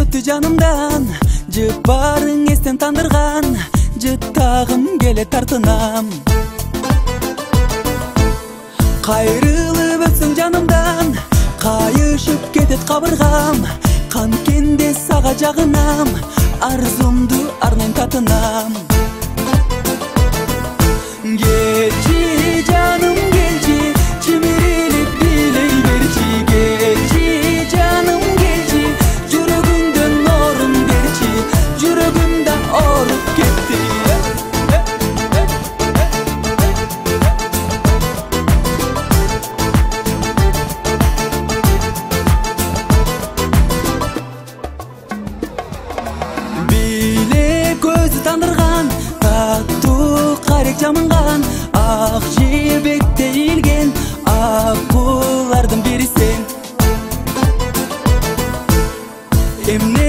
өттү жанымдан, жыпарың эстен тандырган, жыттагым келе тартынам. Кайрылып өтсөң жанымдан, кайышып кетет кабыргам, канкенде сага жагынам, арзумду арнайм татынам. Келчи жаным келчи, чимирилип билей берчи. Келчи жаным келчи, жүрөгүмдөн орун берчи, жүрөгүмдө ооруп кетти. Биле көзү тандырган, таттуу карек жамынган, ак жебекте ийилген акулардын бири сен. Эмне